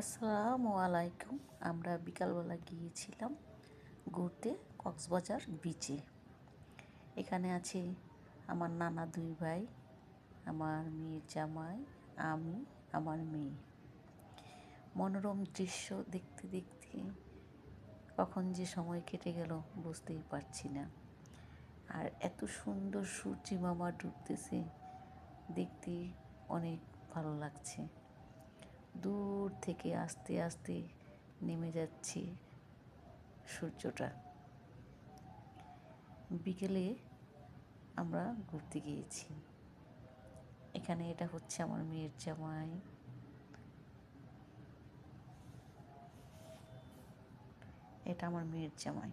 আসসালামু আলাইকুম। আমরা বিকালবেলা গিয়েছিলাম ঘুরতে কক্সবাজার বিচে। এখানে আছে আমার নানা দুই ভাই, আমার মেয়ের জামাই, আমি, আমার মেয়ে। মনোরম দৃশ্য দেখতে দেখতে কখন যে সময় কেটে গেল বুঝতেই পারছি না। আর এত সুন্দর সূর্যি মামা ডুবতেছে, দেখতে অনেক ভালো লাগছে। দূর থেকে আস্তে আস্তে নেমে যাচ্ছে সূর্যটা। বিকেলে আমরা ঘুরতে গিয়েছি। এখানে এটা হচ্ছে আমার মেয়ের জামাই, এটা আমার মেয়ের জামাই।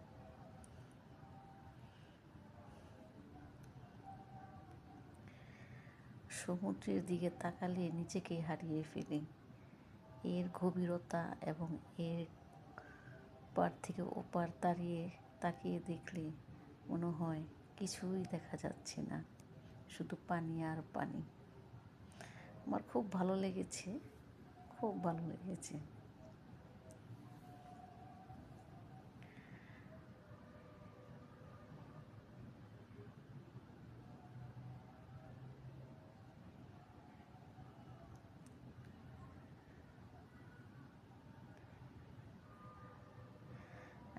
সমুদ্রের দিকে তাকালে নিজেকে হারিয়ে ফেলি। এর গভীরতা এবং এর পার থেকে ওপার তাকিয়ে দেখলে মনে হয় কিছুই দেখা যাচ্ছে না, শুধু পানি আর পানি। আমার খুব ভালো লেগেছে, খুব ভালো লেগেছে।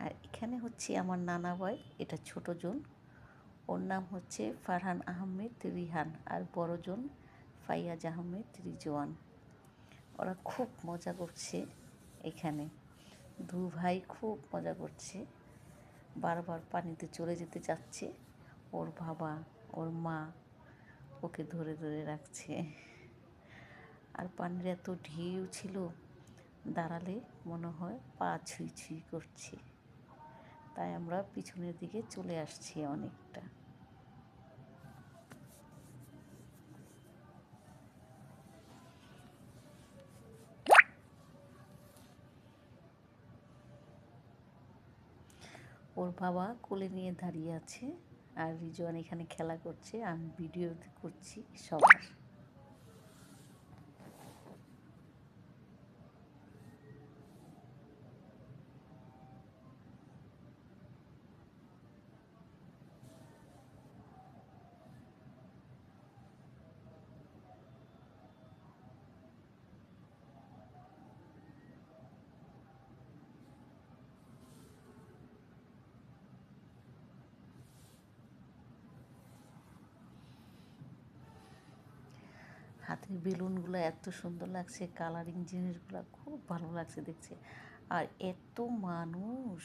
আর এখানে হচ্ছে আমার নানা ভাই, এটা ছোট জন, ওর নাম হচ্ছে ফারহান আহমেদ রিহান, আর বড় জন ফাইয়াজ আহমেদ রিজওয়ান। ওরা খুব মজা করছে এখানে, দু ভাই খুব মজা করছে। বারবার পানিতে চলে যেতে চাচ্ছে, ওর বাবা ওর মা ওকে ধরে ধরে রাখছে। আর পানির এত ঢেউ ছিল, দাঁড়ালে মনে হয় পা ছুঁই ছুঁই করছে। তাই আমরা পিছনের দিকে চলে আসছি অনেকটা। ওর বাবা কোলে নিয়ে দাঁড়িয়ে আছে, আর রিজওয়ান এখানে খেলা করছে, আমি ভিডিও করছি সবার। হাতের বেলুনগুলো এত সুন্দর লাগছে, কালারিং জিনিসগুলো খুব ভালো লাগছে দেখছে। আর এত মানুষ,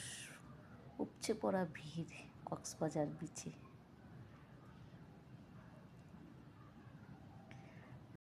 উপচে পড়া ভিড় কক্সবাজার বিচে।